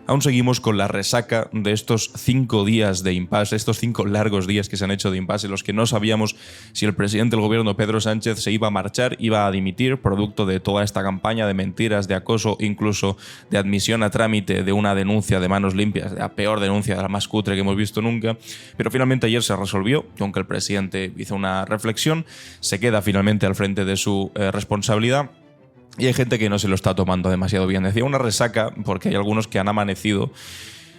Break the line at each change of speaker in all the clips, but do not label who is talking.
Aún seguimos con la resaca de estos 5 días de impasse, estos 5 largos días que se han hecho de impasse, en los que no sabíamos si el presidente del gobierno, Pedro Sánchez, se iba a marchar, iba a dimitir, producto de toda esta campaña de mentiras, de acoso, incluso de admisión a trámite de una denuncia de manos limpias, la peor denuncia, de la más cutre que hemos visto nunca. Pero finalmente ayer se resolvió, aunque el presidente hizo una reflexión, se queda finalmente al frente de su responsabilidad. Y hay gente que no se lo está tomando demasiado bien. Decía una resaca porque hay algunos que han amanecido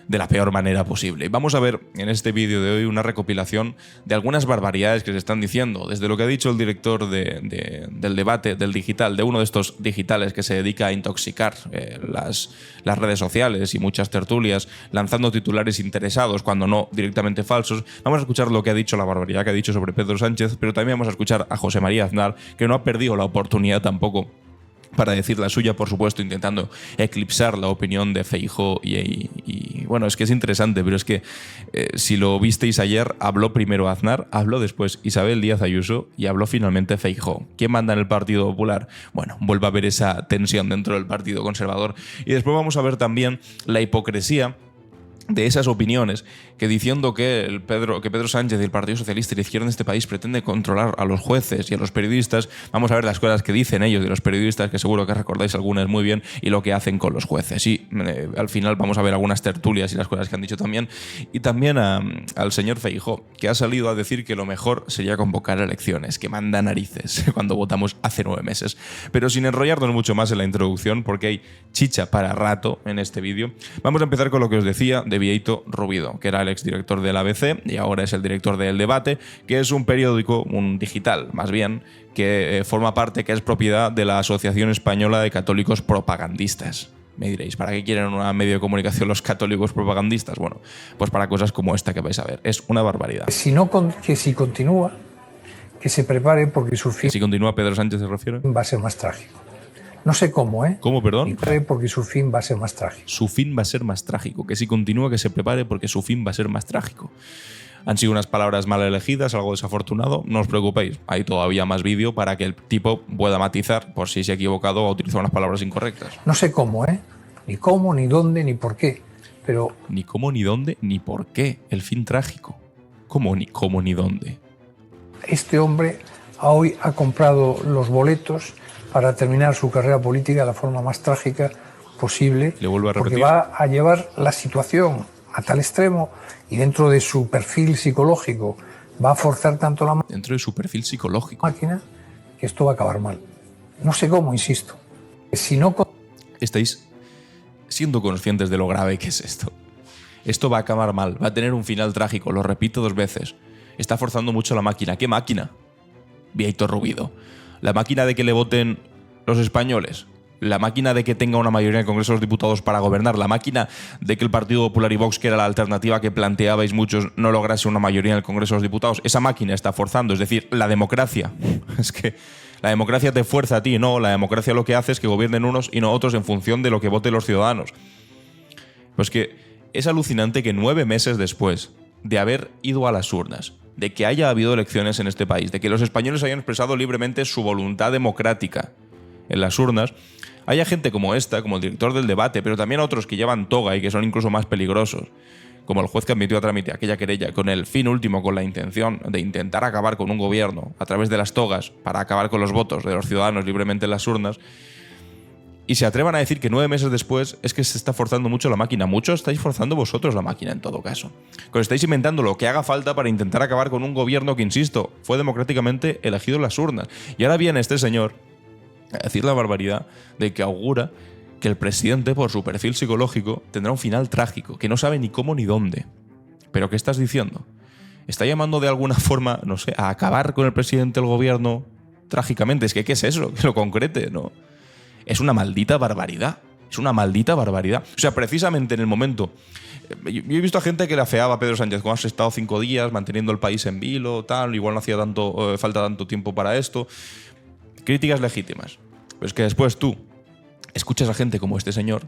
de la peor manera posible. Vamos a ver en este vídeo de hoy una recopilación de algunas barbaridades que se están diciendo, desde lo que ha dicho el director del debate, del digital, de uno de estos digitales que se dedica a intoxicar las redes sociales y muchas tertulias, lanzando titulares interesados cuando no directamente falsos. Vamos a escuchar lo que ha dicho, la barbaridad que ha dicho sobre Pedro Sánchez, pero también vamos a escuchar a José María Aznar, que no ha perdido la oportunidad tampoco para decir la suya, por supuesto, intentando eclipsar la opinión de Feijóo y bueno, es que es interesante, pero es que si lo visteis ayer, habló primero Aznar, habló después Isabel Díaz Ayuso y habló finalmente Feijóo. ¿Quién manda en el Partido Popular? Bueno, vuelve a haber esa tensión dentro del Partido Conservador. Y después vamos a ver también la hipocresía de esas opiniones que diciendo que Pedro Sánchez y el Partido Socialista y la izquierda en este país pretende controlar a los jueces y a los periodistas. Vamos a ver las cosas que dicen ellos de los periodistas, que seguro que recordáis algunas muy bien, y lo que hacen con los jueces. Y al final vamos a ver algunas tertulias y las cosas que han dicho también. Y también al señor Feijóo, que ha salido a decir que lo mejor sería convocar elecciones, que manda narices cuando votamos hace 9 meses. Pero sin enrollarnos mucho más en la introducción, porque hay chicha para rato en este vídeo, vamos a empezar con lo que os decía de Bieito Rubido, que era el exdirector del ABC y ahora es el director del Debate, que es un periódico, un digital más bien, que forma parte, que es propiedad de la Asociación Española de Católicos Propagandistas. Me diréis, ¿para qué quieren un medio de comunicación los católicos propagandistas? Bueno, pues para cosas como esta que vais a ver. Es una barbaridad.
Que si continúa, que se prepare porque su fin...
Si continúa Pedro Sánchez, ¿se refiere?
Va a ser más trágico. No sé cómo, ¿eh?
¿Cómo, perdón?
Porque su fin va a ser más trágico.
Su fin va a ser más trágico. Que si continúa, que se prepare porque su fin va a ser más trágico. Han sido unas palabras mal elegidas, algo desafortunado. No os preocupéis, hay todavía más vídeo para que el tipo pueda matizar por si se ha equivocado o ha utilizado unas palabras incorrectas.
No sé cómo, ¿eh? Ni cómo, ni dónde, ni por qué. Pero...
Ni cómo, ni dónde, ni por qué. El fin trágico. ¿Cómo, ni dónde?
Este hombre hoy ha comprado los boletos para terminar su carrera política de la forma más trágica posible.
Le vuelvo a repetir.
Porque va a llevar la situación a tal extremo y dentro de su perfil psicológico va a forzar tanto la
dentro de su perfil psicológico
máquina que esto va a acabar mal. No sé cómo, insisto. Si no...
¿Estáis siendo conscientes de lo grave que es esto? Esto va a acabar mal, va a tener un final trágico, lo repito 2 veces. Está forzando mucho la máquina. ¿Qué máquina? Bieito Rubido. ¿La máquina de que le voten los españoles? ¿La máquina de que tenga una mayoría en el Congreso de los Diputados para gobernar? ¿La máquina de que el Partido Popular y Vox, que era la alternativa que planteabais muchos, no lograse una mayoría en el Congreso de los Diputados? Esa máquina está forzando, es decir, la democracia. Es que la democracia te fuerza a ti, no. La democracia lo que hace es que gobiernen unos y no otros en función de lo que voten los ciudadanos. Pues que es alucinante que 9 meses después de haber ido a las urnas, de que haya habido elecciones en este país, de que los españoles hayan expresado libremente su voluntad democrática en las urnas, haya gente como esta, como el director del Debate, pero también otros que llevan toga y que son incluso más peligrosos, como el juez que admitió a trámite aquella querella con el fin último, con la intención de intentar acabar con un gobierno a través de las togas para acabar con los votos de los ciudadanos libremente en las urnas, y se atrevan a decir que 9 meses después es que se está forzando mucho la máquina. Muchos estáis forzando vosotros la máquina en todo caso. Que os estáis inventando lo que haga falta para intentar acabar con un gobierno que, insisto, fue democráticamente elegido en las urnas. Y ahora viene este señor a decir la barbaridad de que augura que el presidente, por su perfil psicológico, tendrá un final trágico, que no sabe ni cómo ni dónde. ¿Pero qué estás diciendo? ¿Está llamando de alguna forma, no sé, a acabar con el presidente del gobierno trágicamente? Es que, ¿qué es eso? Que lo concrete, ¿no? Es una maldita barbaridad. Es una maldita barbaridad. O sea, precisamente en el momento... Yo he visto a gente que le afeaba a Pedro Sánchez, como has estado 5 días manteniendo el país en vilo, tal, igual no hacía falta tanto tiempo para esto. Críticas legítimas. Pero es que después tú escuchas a gente como este señor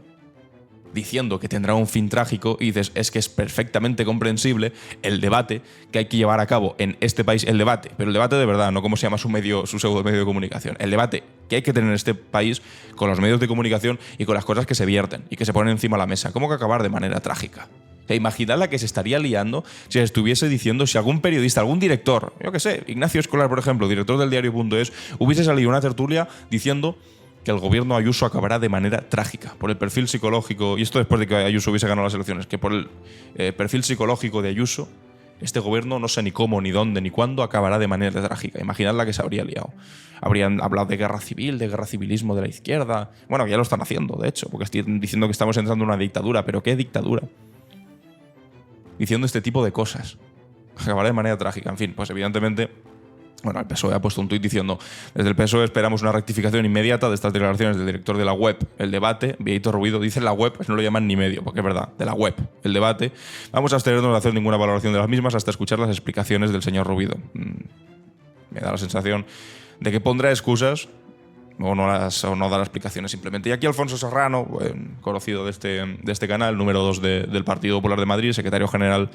diciendo que tendrá un fin trágico y dices, es que es perfectamente comprensible el debate que hay que llevar a cabo en este país, el debate, pero el debate de verdad, no como se llama su pseudo medio de comunicación, el debate que hay que tener en este país con los medios de comunicación y con las cosas que se vierten y que se ponen encima de la mesa. ¿Cómo que acabar de manera trágica? Imaginad la que se estaría liando si se estuviese diciendo, si algún periodista, algún director, yo qué sé, Ignacio Escolar, por ejemplo, director del diario.es, hubiese salido una tertulia diciendo que el gobierno Ayuso acabará de manera trágica por el perfil psicológico, y esto después de que Ayuso hubiese ganado las elecciones, que por el perfil psicológico de Ayuso, este gobierno, no sé ni cómo, ni dónde, ni cuándo, acabará de manera trágica. Imaginad la que se habría liado. Habrían hablado de guerra civil, de guerra civilismo de la izquierda. Bueno, ya lo están haciendo, de hecho, porque estoy diciendo que estamos entrando en una dictadura, pero ¿qué dictadura? Diciendo este tipo de cosas. Acabará de manera trágica. En fin, pues evidentemente, bueno, el PSOE ha puesto un tuit diciendo: desde el PSOE esperamos una rectificación inmediata de estas declaraciones del director de la web El Debate, Víctor Rubido. Dice la web, no lo llaman ni medio, porque es verdad, de la web El Debate. Vamos a abstenernos de hacer ninguna valoración de las mismas hasta escuchar las explicaciones del señor Rubido. Me da la sensación de que pondrá excusas o no dará explicaciones simplemente. Y aquí Alfonso Serrano, conocido de este canal, número 2 del Partido Popular de Madrid, secretario general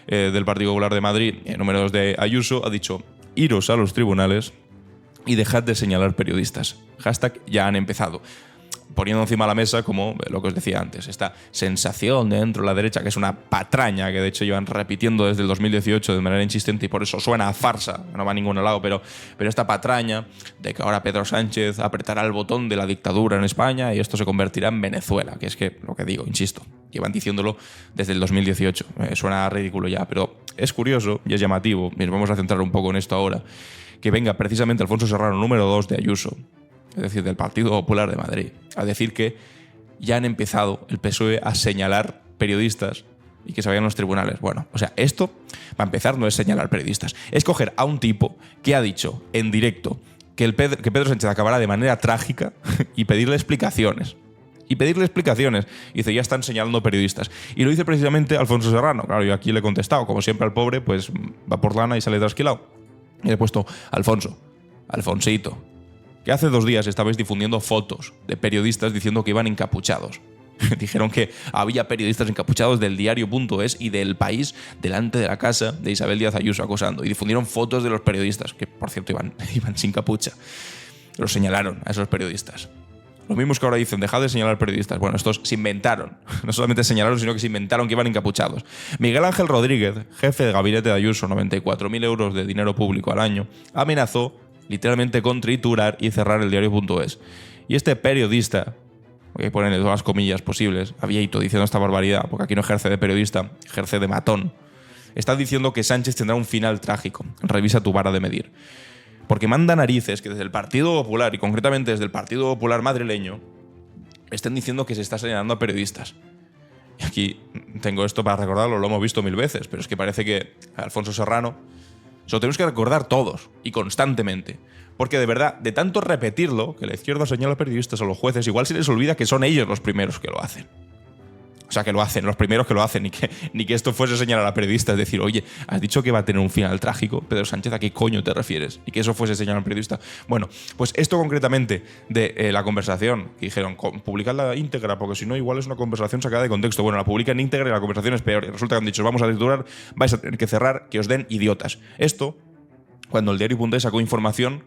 del Partido Popular de Madrid, número 2 de Ayuso, ha dicho: iros a los tribunales y dejad de señalar periodistas. Hashtag ya han empezado. Poniendo encima de la mesa, como lo que os decía antes, esta sensación dentro de la derecha, que es una patraña que de hecho llevan repitiendo desde el 2018 de manera insistente y por eso suena a farsa, no va a ningún lado, pero esta patraña de que ahora Pedro Sánchez apretará el botón de la dictadura en España y esto se convertirá en Venezuela, que es que, lo que digo, insisto, llevan diciéndolo desde el 2018. Suena ridículo ya, pero es curioso y es llamativo, y nos vamos a centrar un poco en esto ahora, que venga precisamente Alfonso Serrano, número 2 de Ayuso, es decir, del Partido Popular de Madrid, a decir que ya han empezado el PSOE a señalar periodistas y que se vayan a los tribunales. Bueno, o sea, esto, para empezar, no es señalar periodistas. Es coger a un tipo que ha dicho en directo que Pedro Sánchez acabará de manera trágica y pedirle explicaciones. Y dice, ya están señalando periodistas. Y lo dice precisamente Alfonso Serrano. Claro, yo aquí le he contestado, como siempre al pobre, pues va por lana y sale trasquilado. Y le he puesto: Alfonsito, que hace 2 días estabais difundiendo fotos de periodistas diciendo que iban encapuchados. Dijeron que había periodistas encapuchados del diario.es y del País delante de la casa de Isabel Díaz Ayuso acosando. Y difundieron fotos de los periodistas, que por cierto iban sin capucha. Los señalaron a esos periodistas. Los mismos que ahora dicen, dejad de señalar periodistas. Bueno, estos se inventaron. No solamente señalaron, sino que se inventaron que iban encapuchados. Miguel Ángel Rodríguez, jefe de gabinete de Ayuso, 94.000 euros de dinero público al año, amenazó literalmente con triturar y cerrar el diario.es. Y este periodista, que ponen todas las comillas posibles, abierto, diciendo esta barbaridad, porque aquí no ejerce de periodista, ejerce de matón, está diciendo que Sánchez tendrá un final trágico. Revisa tu vara de medir. Porque manda narices que desde el Partido Popular, y concretamente desde el Partido Popular madrileño, estén diciendo que se está señalando a periodistas. Y aquí tengo esto para recordarlo, lo hemos visto 1000 veces, pero es que parece que Alfonso Serrano se lo tenemos que recordar todos y constantemente. Porque de verdad, de tanto repetirlo, que la izquierda señala a periodistas o a los jueces, igual se les olvida que son ellos los primeros que lo hacen. O sea, que lo hacen, los primeros que lo hacen, ni que esto fuese señalar a periodistas, es decir, oye, has dicho que va a tener un final trágico, Pedro Sánchez, ¿a qué coño te refieres? Y que eso fuese señalar a un periodista. Bueno, pues esto concretamente de la conversación, que dijeron, publicadla íntegra, porque si no, igual es una conversación sacada de contexto. Bueno, la publican íntegra y la conversación es peor. Y resulta que han dicho, vamos a triturar, vais a tener que cerrar, que os den idiotas. Esto, cuando el diario.es sacó información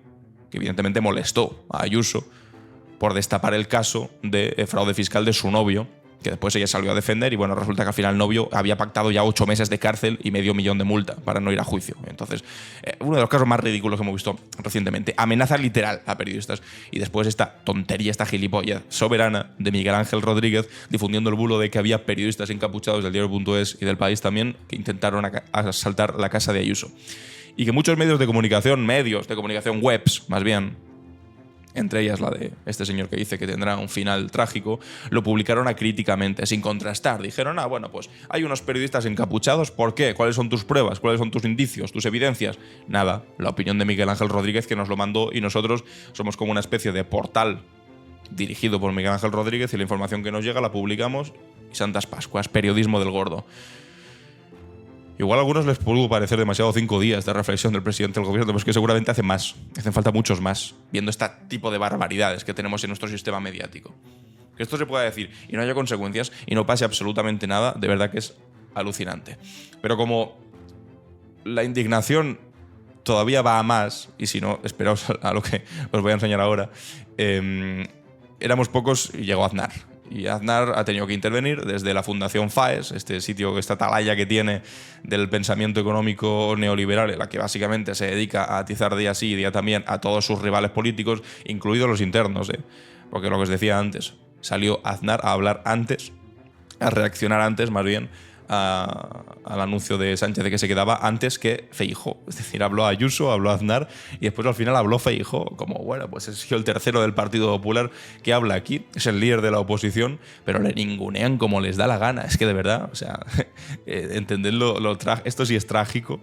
que evidentemente molestó a Ayuso por destapar el caso de fraude fiscal de su novio, que después ella salió a defender y bueno, resulta que al final el novio había pactado ya 8 meses de cárcel y $500,000 de multa para no ir a juicio. Entonces, uno de los casos más ridículos que hemos visto recientemente. Amenaza literal a periodistas. Y después esta tontería, esta gilipollas soberana de Miguel Ángel Rodríguez difundiendo el bulo de que había periodistas encapuchados del diario.es y del País también que intentaron asaltar la casa de Ayuso. Y que muchos medios de comunicación, webs más bien, entre ellas la de este señor que dice que tendrá un final trágico, lo publicaron acríticamente, sin contrastar. Dijeron, bueno, pues hay unos periodistas encapuchados, ¿por qué? ¿Cuáles son tus pruebas? ¿Cuáles son tus indicios? ¿Tus evidencias? Nada, la opinión de Miguel Ángel Rodríguez, que nos lo mandó, y nosotros somos como una especie de portal dirigido por Miguel Ángel Rodríguez y la información que nos llega la publicamos y santas pascuas, periodismo del gordo. Igual a algunos les pudo parecer demasiado 5 días de reflexión del presidente del gobierno, pero es que seguramente hace más, hacen falta muchos más, viendo este tipo de barbaridades que tenemos en nuestro sistema mediático. Que esto se pueda decir y no haya consecuencias y no pase absolutamente nada, de verdad que es alucinante. Pero como la indignación todavía va a más, y si no, esperaos a lo que os voy a enseñar ahora, éramos pocos y llegó Aznar. Y Aznar ha tenido que intervenir desde la Fundación FAES, este sitio, esta atalaya que tiene del pensamiento económico neoliberal, en la que básicamente se dedica a atizar día sí y día también a todos sus rivales políticos, incluidos los internos. Porque lo que os decía antes, salió Aznar a hablar antes, a reaccionar antes, más bien, al anuncio de Sánchez de que se quedaba antes que Feijóo. Es decir, habló Ayuso, habló Aznar y después al final habló Feijóo. Como, bueno, pues es el tercero del Partido Popular que habla aquí, es el líder de la oposición, pero le ningunean como les da la gana. Es que de verdad, o sea, entendedlo, esto sí es trágico.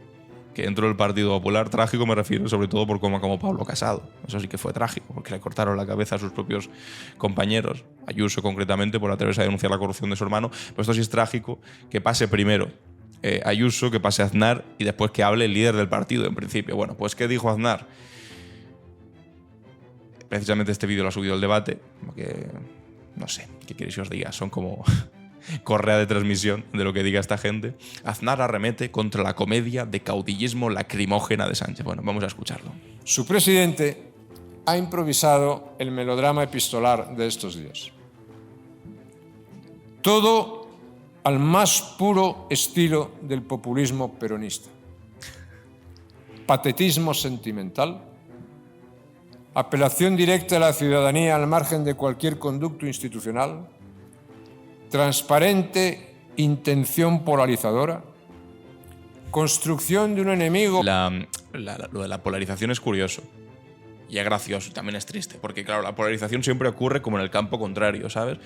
Que dentro del Partido Popular, trágico me refiero sobre todo por como Pablo Casado. Eso sí que fue trágico, porque le cortaron la cabeza a sus propios compañeros, Ayuso concretamente, por atreverse a denunciar la corrupción de su hermano. Pero esto sí es trágico, que pase primero Ayuso, que pase Aznar y después que hable el líder del partido, en principio. Bueno, pues ¿qué dijo Aznar? Precisamente este vídeo lo ha subido el debate, porque no sé, ¿qué queréis que os diga? Son como correa de transmisión de lo que diga esta gente. Aznar arremete contra la comedia de caudillismo lacrimógena de Sánchez. Bueno, vamos a escucharlo.
Su presidente ha improvisado el melodrama epistolar de estos días. Todo al más puro estilo del populismo peronista. Patetismo sentimental, apelación directa a la ciudadanía al margen de cualquier conducto institucional, transparente intención polarizadora, construcción de un enemigo.
Lo de la polarización es curioso y es gracioso, también es triste, porque claro, la polarización siempre ocurre como en el campo contrario, ¿sabes?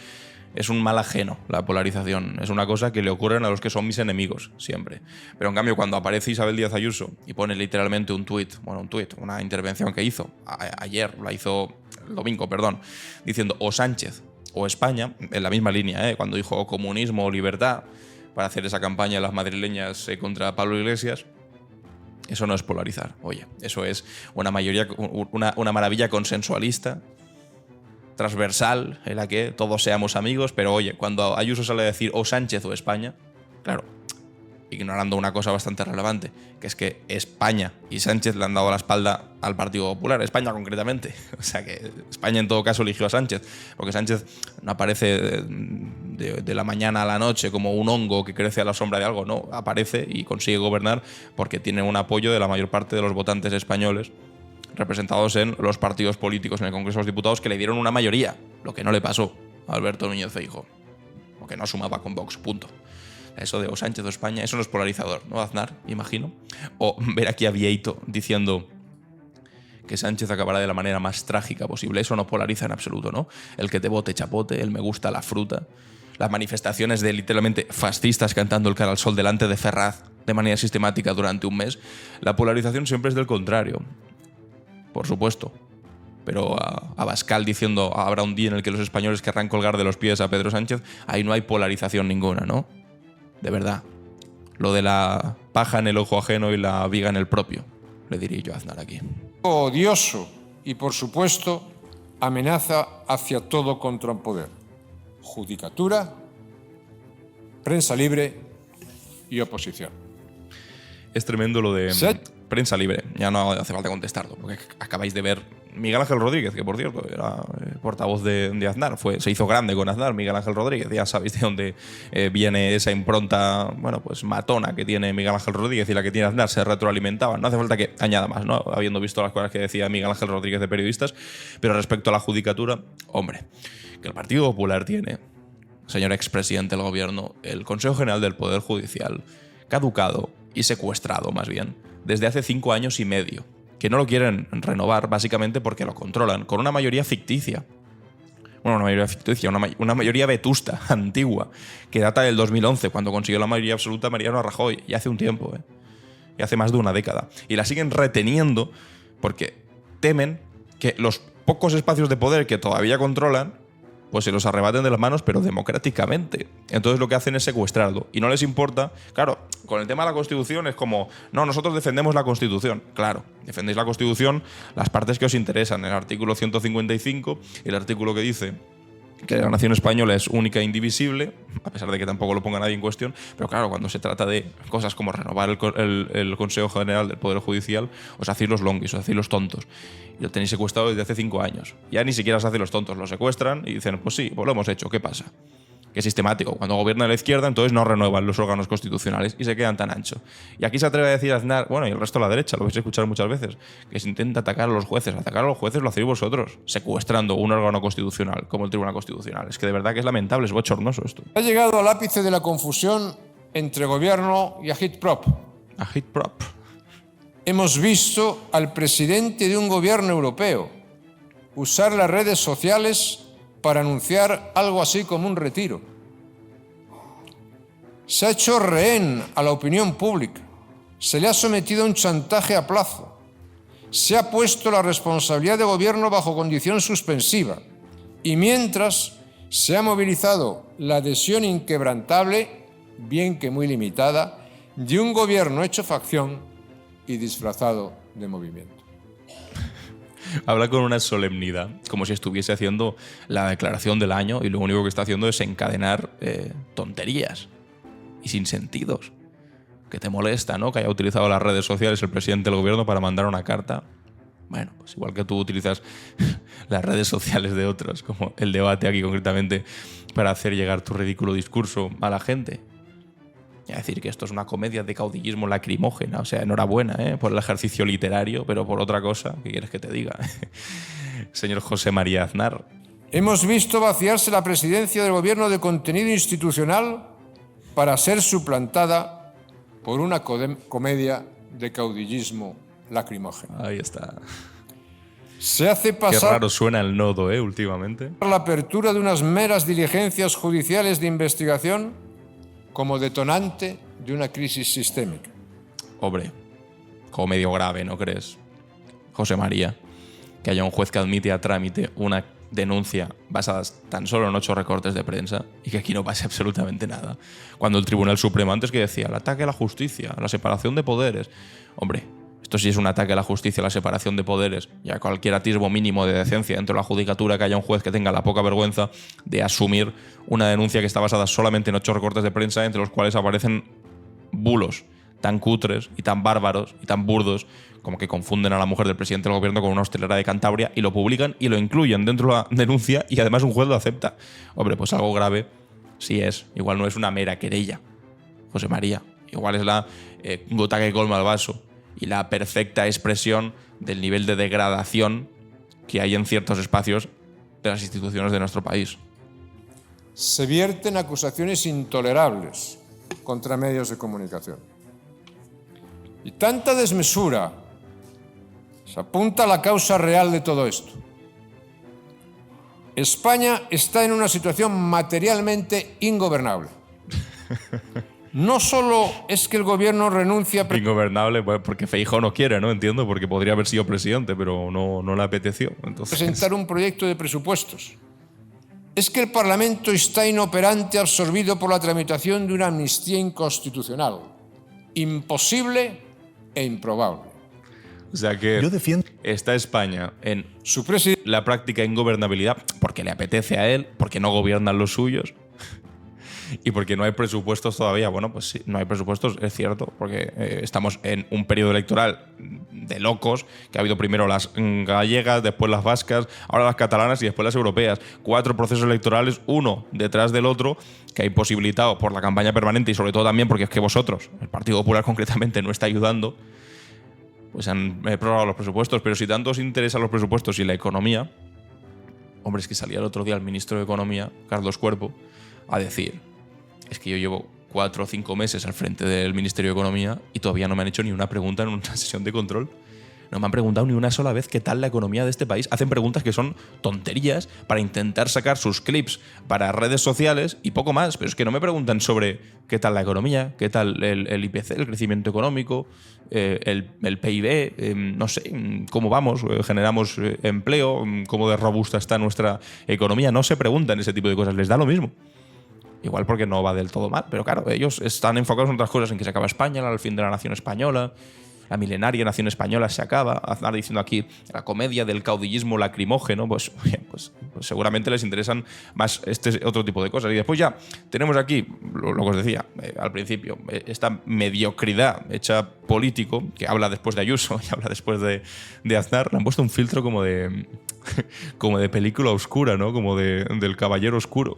Es un mal ajeno la polarización, es una cosa que le ocurren a los que son mis enemigos, siempre. Pero en cambio, cuando aparece Isabel Díaz Ayuso y pone literalmente una intervención que hizo ayer, la hizo el domingo, perdón, diciendo o Sánchez o España, en la misma línea, cuando dijo comunismo o libertad, para hacer esa campaña de las madrileñas contra Pablo Iglesias, eso no es polarizar. Oye, eso es una maravilla consensualista, transversal, en la que todos seamos amigos, pero oye, cuando Ayuso sale a decir o Sánchez o España, claro, ignorando una cosa bastante relevante, que es que España y Sánchez le han dado la espalda al Partido Popular, España concretamente. O sea que España en todo caso eligió a Sánchez, porque Sánchez no aparece de la mañana a la noche como un hongo que crece a la sombra de algo, no, aparece y consigue gobernar porque tiene un apoyo de la mayor parte de los votantes españoles representados en los partidos políticos en el Congreso de los Diputados que le dieron una mayoría, lo que no le pasó a Alberto Núñez Feijóo, porque no sumaba con Vox, punto. Eso de o Sánchez o España, eso no es polarizador, ¿no, Aznar? Imagino. O ver aquí a Vieito diciendo que Sánchez acabará de la manera más trágica posible. Eso no polariza en absoluto, ¿no? El que te vote chapote, el me gusta la fruta, las manifestaciones de literalmente fascistas cantando el cara al sol delante de Ferraz de manera sistemática durante un mes. La polarización siempre es del contrario, por supuesto. Pero a Abascal diciendo habrá un día en el que los españoles querrán colgar de los pies a Pedro Sánchez, ahí no hay polarización ninguna, ¿no? De verdad. Lo de la paja en el ojo ajeno y la viga en el propio, le diría yo a Aznar aquí.
Odioso y, por supuesto, amenaza hacia todo contrapoder. Judicatura, prensa libre y oposición.
Es tremendo lo de prensa libre. Ya no hace falta contestarlo, porque acabáis de ver Miguel Ángel Rodríguez, que por cierto era portavoz de Aznar, se hizo grande con Aznar, Miguel Ángel Rodríguez. Ya sabéis de dónde viene esa impronta, bueno, pues matona que tiene Miguel Ángel Rodríguez y la que tiene Aznar, se retroalimentaban. No hace falta que añada más, ¿no? Habiendo visto las cosas que decía Miguel Ángel Rodríguez de periodistas. Pero respecto a la judicatura, hombre, que el Partido Popular tiene, señor expresidente del gobierno, el Consejo General del Poder Judicial, caducado y secuestrado más bien, desde hace 5 años y medio. Que no lo quieren renovar básicamente porque lo controlan, con una mayoría ficticia. Bueno, una mayoría ficticia, una mayoría vetusta, antigua, que data del 2011, cuando consiguió la mayoría absoluta Mariano Rajoy, y hace un tiempo, y hace más de una década. Y la siguen reteniendo porque temen que los pocos espacios de poder que todavía controlan pues se los arrebaten de las manos, pero democráticamente. Entonces lo que hacen es secuestrarlo. Y no les importa. Claro, con el tema de la Constitución es como, no, nosotros defendemos la Constitución. Claro, defendéis la Constitución las partes que os interesan. El artículo 155, el artículo que dice que la nación española es única e indivisible, a pesar de que tampoco lo ponga nadie en cuestión, pero claro, cuando se trata de cosas como renovar el Consejo General del Poder Judicial, os hacéis los longuis, os hacéis los tontos. Y lo tenéis secuestrado desde hace 5 años. Ya ni siquiera os hacen los tontos, lo secuestran y dicen, pues sí, pues lo hemos hecho, ¿qué pasa? Que es sistemático. Cuando gobierna la izquierda, entonces no renuevan los órganos constitucionales y se quedan tan ancho. Y aquí se atreve a decir Aznar, bueno, y el resto de la derecha, lo vais a escuchar muchas veces, que se intenta atacar a los jueces. Atacar a los jueces lo hacéis vosotros, secuestrando un órgano constitucional como el Tribunal Constitucional. Es que de verdad que es lamentable, es bochornoso esto.
Ha llegado al ápice de la confusión entre gobierno y agitprop.
Agitprop.
Hemos visto al presidente de un gobierno europeo usar las redes sociales para anunciar algo así como un retiro. Se ha hecho rehén a la opinión pública, se le ha sometido a un chantaje a plazo, se ha puesto la responsabilidad de gobierno bajo condición suspensiva y mientras se ha movilizado la adhesión inquebrantable, bien que muy limitada, de un gobierno hecho facción y disfrazado de movimiento.
Habla con una solemnidad, como si estuviese haciendo la declaración del año y lo único que está haciendo es encadenar tonterías y sin sentidos. Que te molesta, ¿no? Que haya utilizado las redes sociales el presidente del gobierno para mandar una carta. Bueno, pues igual que tú utilizas las redes sociales de otros, como el debate aquí concretamente, para hacer llegar tu ridículo discurso a la gente. Y a decir que esto es una comedia de caudillismo lacrimógena. O sea, enhorabuena por el ejercicio literario, pero por otra cosa, ¿qué quieres que te diga? Señor José María Aznar.
Hemos visto vaciarse la presidencia del gobierno de contenido institucional para ser suplantada por una comedia de caudillismo lacrimógeno.
Ahí está.
Se hace pasar...
Qué raro suena el nodo, últimamente.
La apertura de unas meras diligencias judiciales de investigación como detonante de una crisis sistémica.
Hombre, como medio grave, ¿no crees, José María? Que haya un juez que admite a trámite una denuncia basada tan solo en 8 recortes de prensa y que aquí no pase absolutamente nada. Cuando el Tribunal Supremo, antes que decía el ataque a la justicia, a la separación de poderes. Hombre, esto sí es un ataque a la justicia, a la separación de poderes y a cualquier atisbo mínimo de decencia dentro de la judicatura, que haya un juez que tenga la poca vergüenza de asumir una denuncia que está basada solamente en 8 recortes de prensa, entre los cuales aparecen bulos tan cutres y tan bárbaros y tan burdos como que confunden a la mujer del presidente del gobierno con una hostelera de Cantabria y lo publican y lo incluyen dentro de la denuncia y además un juez lo acepta. Hombre, pues algo grave sí es. Igual no es una mera querella, José María. Igual es la gota que colma el vaso y la perfecta expresión del nivel de degradación que hay en ciertos espacios de las instituciones de nuestro país.
Se vierten acusaciones intolerables contra medios de comunicación. Y tanta desmesura se apunta a la causa real de todo esto. España está en una situación materialmente ingobernable. No solo es que el gobierno renuncia...
Ingobernable, pues porque Feijóo no quiere, ¿no? Entiendo, porque podría haber sido presidente, pero no le apeteció. Entonces...
presentar un proyecto de presupuestos. Es que el Parlamento está inoperante, absorbido por la tramitación de una amnistía inconstitucional. Imposible e improbable.
O sea que está España en
su
la práctica ingobernabilidad porque le apetece a él, porque no gobiernan los suyos y porque no hay presupuestos todavía. Bueno, pues sí, no hay presupuestos, es cierto, porque estamos en un periodo electoral de locos, que ha habido primero las gallegas, después las vascas, ahora las catalanas y después las europeas. 4 procesos electorales, uno detrás del otro, que ha imposibilitado por la campaña permanente y sobre todo también porque es que vosotros, el Partido Popular concretamente, no está ayudando, pues han prorrogado los presupuestos. Pero si tanto os interesan los presupuestos y la economía, hombre, es que salía el otro día el ministro de Economía, Carlos Cuerpo, a decir: es que yo llevo 4 o 5 meses al frente del Ministerio de Economía y todavía no me han hecho ni una pregunta en una sesión de control. No me han preguntado ni una sola vez qué tal la economía de este país. Hacen preguntas que son tonterías para intentar sacar sus clips para redes sociales y poco más. Pero es que no me preguntan sobre qué tal la economía, qué tal el IPC, el crecimiento económico, el PIB, no sé, cómo vamos, generamos empleo, cómo de robusta está nuestra economía. No se preguntan ese tipo de cosas, les da lo mismo. Igual porque no va del todo mal, pero claro, ellos están enfocados en otras cosas, en que se acaba España, al fin de la nación española, la milenaria nación española se acaba. Aznar diciendo aquí la comedia del caudillismo lacrimógeno, pues seguramente les interesan más este otro tipo de cosas. Y después ya tenemos aquí lo que os decía al principio, esta mediocridad hecha político, que habla después de Ayuso y habla después de Aznar. Le han puesto un filtro como de película oscura, ¿no? Como del caballero oscuro,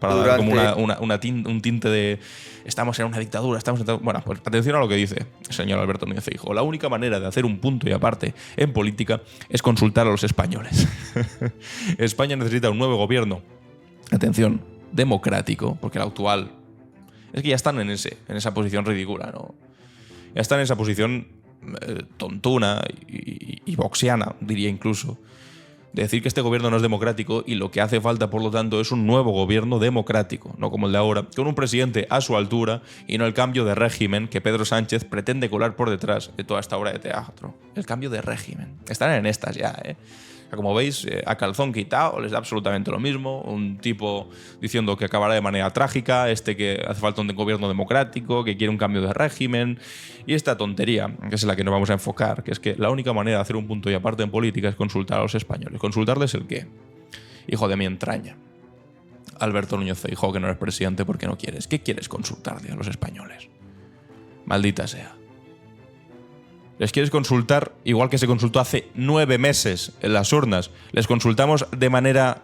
para dar como un tinte de estamos en una dictadura, Bueno, pues atención a lo que dice el señor Alberto Núñez Feijóo. La única manera de hacer un punto y aparte en política es consultar a los españoles. España necesita un nuevo gobierno, atención, democrático, porque el actual es que ya están en esa posición ridícula, ¿no? Ya están en esa posición tontuna y boxiana, diría incluso, de decir que este gobierno no es democrático y lo que hace falta, por lo tanto, es un nuevo gobierno democrático, no como el de ahora, con un presidente a su altura y no el cambio de régimen que Pedro Sánchez pretende colar por detrás de toda esta obra de teatro. El cambio de régimen. Están en estas ya, ¿eh? Como veis, a calzón quitado, les da absolutamente lo mismo. Un tipo diciendo que acabará de manera trágica, que hace falta un gobierno democrático, que quiere un cambio de régimen. Y esta tontería, que es en la que nos vamos a enfocar, que es que la única manera de hacer un punto y aparte en política es consultar a los españoles. ¿Consultarles el qué? Hijo de mi entraña. Alberto Núñez Feijóo, que no eres presidente porque no quieres. ¿Qué quieres consultarle a los españoles? Maldita sea. Les quieres consultar igual que se consultó hace 9 meses en las urnas. Les consultamos de manera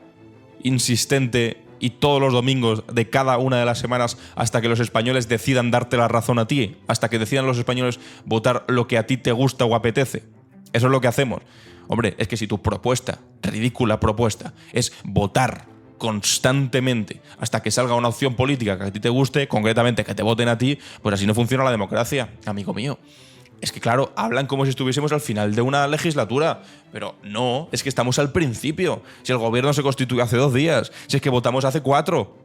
insistente y todos los domingos de cada una de las semanas hasta que los españoles decidan darte la razón a ti, hasta que decidan los españoles votar lo que a ti te gusta o apetece. Eso es lo que hacemos. Hombre, es que si tu propuesta, ridícula propuesta, es votar constantemente hasta que salga una opción política que a ti te guste, concretamente que te voten a ti, pues así no funciona la democracia, amigo mío. Es que, claro, hablan como si estuviésemos al final de una legislatura. Pero no, es que estamos al principio. Si el gobierno se constituyó hace 2 días, si es que votamos hace 4,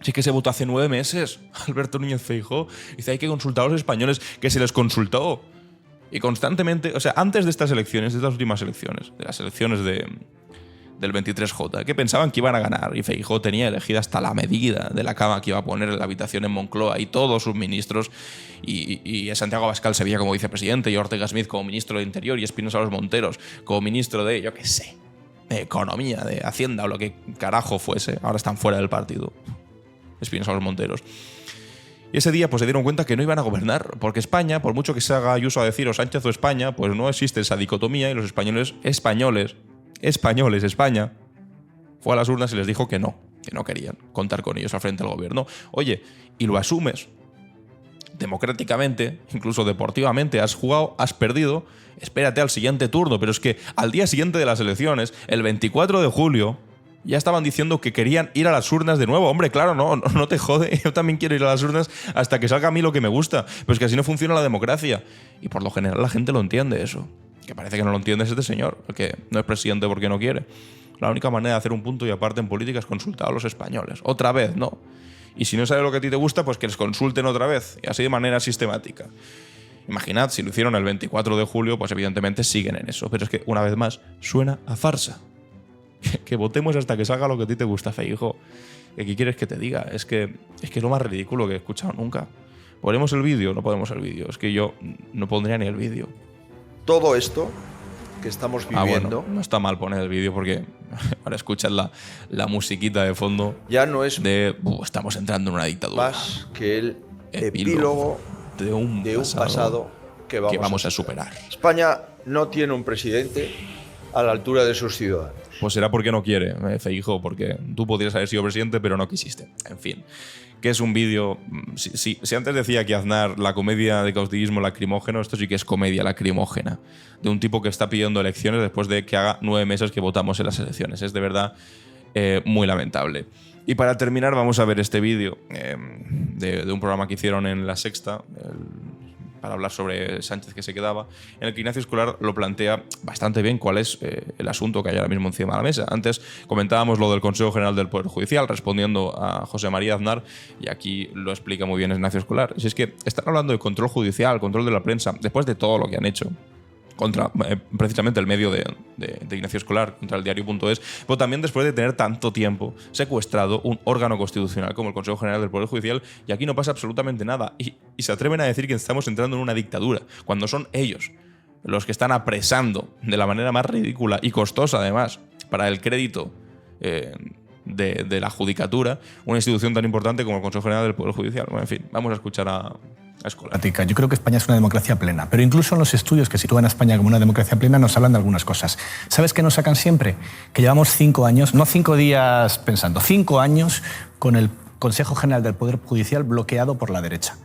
si es que se votó hace 9 meses. Alberto Núñez Feijóo dice hay que consultar a los españoles, que se les consultó. Y constantemente, o sea, antes de estas elecciones, de estas últimas elecciones, de las elecciones del 23J, que pensaban que iban a ganar, y Feijóo tenía elegida hasta la medida de la cama que iba a poner en la habitación en Moncloa y todos sus ministros, y Santiago Abascal se veía como vicepresidente, y Ortega Smith como ministro de Interior, y Espinosa Los Monteros como ministro de, yo qué sé, de Economía, de Hacienda o lo que carajo fuese. Ahora están fuera del partido, Espinosa Los Monteros. Y ese día pues se dieron cuenta que no iban a gobernar, porque España, por mucho que se haga Ayuso a decir o Sánchez o España, pues no existe esa dicotomía, y los españoles, España, fue a las urnas y les dijo que no querían contar con ellos al frente del gobierno. Oye, y lo asumes democráticamente, incluso deportivamente, has jugado, has perdido, espérate al siguiente turno. Pero es que al día siguiente de las elecciones, el 24 de julio, ya estaban diciendo que querían ir a las urnas de nuevo. Hombre, claro, no te jode, yo también quiero ir a las urnas hasta que salga a mí lo que me gusta. Pero es que así no funciona la democracia. Y por lo general la gente lo entiende eso. Que parece que no lo entiende este señor, que no es presidente porque no quiere. La única manera de hacer un punto y aparte en política es consultar a los españoles. Otra vez, ¿no? Y si no sabe lo que a ti te gusta, pues que les consulten otra vez. Y así de manera sistemática. Imaginad, si lo hicieron el 24 de julio, pues evidentemente siguen en eso. Pero es que, una vez más, suena a farsa. Que votemos hasta que salga lo que a ti te gusta, Feijóo. ¿Qué quieres que te diga? Es que es lo más ridículo que he escuchado nunca. ¿Ponemos el vídeo? No podemos el vídeo. Es que yo no pondría ni el vídeo.
Todo esto que estamos viviendo…
Bueno, no está mal poner el vídeo porque ahora escuchas la musiquita de fondo.
Ya no es
estamos entrando en una dictadura.
Más que el epílogo
de un pasado
que vamos
a superar.
España no tiene un presidente a la altura de sus ciudadanos.
Pues será porque no quiere, Feijóo, porque tú podrías haber sido presidente, pero no quisiste. En fin, que es un vídeo… Si antes decía que Aznar, la comedia de caudillismo lacrimógeno, esto sí que es comedia lacrimógena, de un tipo que está pidiendo elecciones después de que haga 9 meses que votamos en las elecciones. Es de verdad muy lamentable. Y para terminar vamos a ver este vídeo de un programa que hicieron en La Sexta, para hablar sobre Sánchez que se quedaba, en el que Ignacio Escolar lo plantea bastante bien cuál es el asunto que hay ahora mismo encima de la mesa. Antes comentábamos lo del Consejo General del Poder Judicial, respondiendo a José María Aznar, y aquí lo explica muy bien Ignacio Escolar. Si es que están hablando de control judicial, control de la prensa, después de todo lo que han hecho, contra precisamente el medio de Ignacio Escolar, contra el diario.es, pero también después de tener tanto tiempo secuestrado un órgano constitucional como el Consejo General del Poder Judicial, y aquí no pasa absolutamente nada. Y se atreven a decir que estamos entrando en una dictadura, cuando son ellos los que están apresando de la manera más ridícula y costosa, además, para el crédito de la judicatura, una institución tan importante como el Consejo General del Poder Judicial. Bueno, en fin, vamos a escuchar a Escolar.
Yo creo que España es una democracia plena, pero incluso en los estudios que sitúan a España como una democracia plena nos hablan de algunas cosas. ¿Sabes qué nos sacan siempre? Que llevamos 5 años, no 5 días pensando, 5 años con el Consejo General del Poder Judicial bloqueado por la derecha.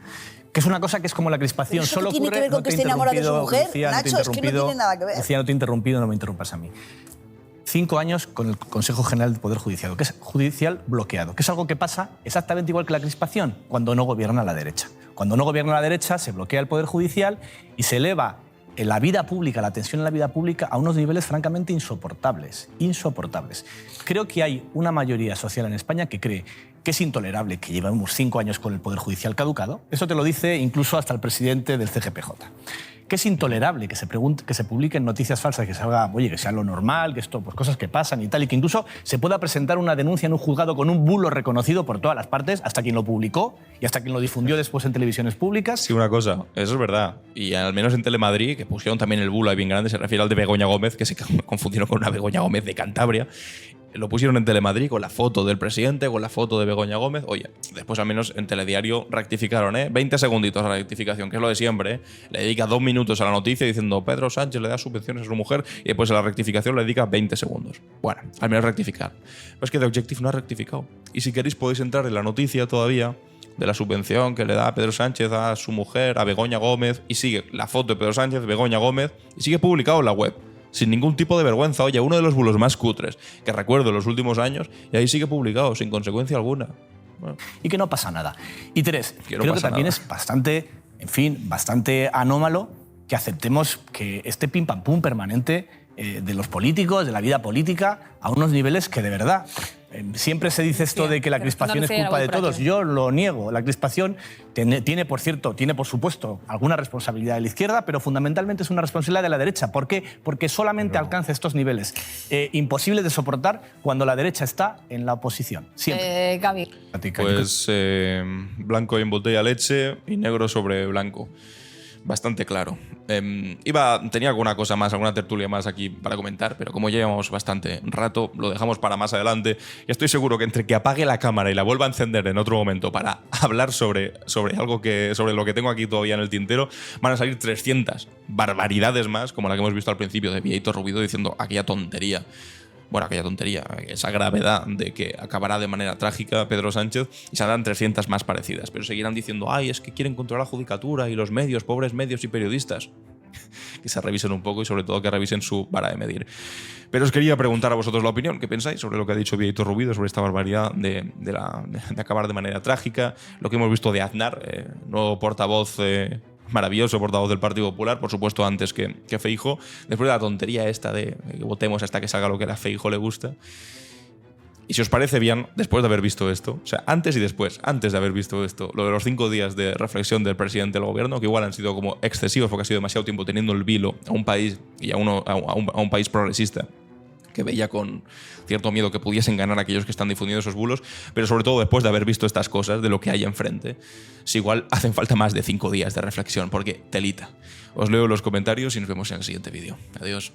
Que es una cosa que es como la crispación.
¿Eso
Solo
qué tiene
ocurre,
que ver con
no
que
te
esté enamorado de su mujer?
Lucía,
Nacho, es que no tiene nada que ver.
Lucía, no te he interrumpido, no me interrumpas a mí. 5 años con el Consejo General del Poder Judicial, que es judicial bloqueado, que es algo que pasa exactamente igual que la crispación, cuando no gobierna la derecha. Cuando no gobierna la derecha, se bloquea el Poder Judicial y se eleva en la vida pública, la tensión en la vida pública, a unos niveles francamente insoportables. Insoportables. Creo que hay una mayoría social en España que cree que es intolerable que llevemos 5 años con el Poder Judicial caducado. Eso te lo dice incluso hasta el presidente del CGPJ. Que es intolerable que se publiquen noticias falsas, que salga, oye, que sea lo normal, que esto, pues cosas que pasan y tal, y que incluso se pueda presentar una denuncia en un juzgado con un bulo reconocido por todas las partes, hasta quien lo publicó y hasta quien lo difundió después en televisiones públicas.
Sí, una cosa, eso es verdad. Y al menos en Telemadrid, que pusieron también el bulo ahí bien grande, se refiere al de Begoña Gómez, que se confundieron con una Begoña Gómez de Cantabria. Lo pusieron en Telemadrid con la foto del presidente, con la foto de Begoña Gómez. Oye, después al menos en Telediario rectificaron, 20 segunditos a la rectificación, que es lo de siempre, Le dedica 2 minutos a la noticia diciendo Pedro Sánchez le da subvenciones a su mujer y después a la rectificación le dedica 20 segundos. Bueno, al menos rectificar. Pero es que The Objective no ha rectificado. Y si queréis podéis entrar en la noticia todavía de la subvención que le da Pedro Sánchez a su mujer, a Begoña Gómez, y sigue la foto de Pedro Sánchez, Begoña Gómez, y sigue publicado en la web. Sin ningún tipo de vergüenza. Oye, uno de los bulos más cutres que recuerdo en los últimos años, y ahí sigue publicado, sin consecuencia alguna. Bueno.
Y que no pasa nada. Y 3, creo que también es bastante, bastante anómalo que aceptemos que este pim pam pum permanente de los políticos, de la vida política, a unos niveles que de verdad... Siempre se dice esto de que la crispación es culpa de todos. Yo lo niego. La crispación tiene, por supuesto, alguna responsabilidad de la izquierda, pero fundamentalmente es una responsabilidad de la derecha. ¿Por qué? Porque solamente alcanza estos niveles imposibles de soportar cuando la derecha está en la oposición. Siempre.
Gaby.
Pues blanco en botella leche y negro sobre blanco. Bastante claro. Tenía alguna cosa más, alguna tertulia más aquí para comentar, pero como ya llevamos bastante rato, lo dejamos para más adelante. Y estoy seguro que entre que apague la cámara y la vuelva a encender en otro momento para hablar sobre lo que tengo aquí todavía en el tintero, van a salir 300 barbaridades más, como la que hemos visto al principio de Bieito Rubido diciendo aquella tontería. Bueno, aquella tontería, esa gravedad de que acabará de manera trágica Pedro Sánchez, y saldrán 300 más parecidas. Pero seguirán diciendo, ay, es que quieren controlar la judicatura y los medios, pobres medios y periodistas. Que se revisen un poco y sobre todo que revisen su vara de medir. Pero os quería preguntar a vosotros la opinión. ¿Qué pensáis sobre lo que ha dicho Bieito Rubido, sobre esta barbaridad de acabar de manera trágica? Lo que hemos visto de Aznar, nuevo portavoz... maravilloso portavoz del Partido Popular, por supuesto antes que Feijóo, después de la tontería esta de que votemos hasta que salga lo que a Feijóo le gusta. Y si os parece bien, después de haber visto esto, o sea, antes y después, antes de haber visto esto, lo de los 5 días de reflexión del presidente del gobierno, que igual han sido como excesivos porque ha sido demasiado tiempo teniendo el vilo a un país y a un país progresista, que veía con cierto miedo que pudiesen ganar aquellos que están difundiendo esos bulos, pero sobre todo después de haber visto estas cosas, de lo que hay enfrente, si igual hacen falta más de 5 días de reflexión, porque telita. Os leo los comentarios y nos vemos en el siguiente vídeo. Adiós.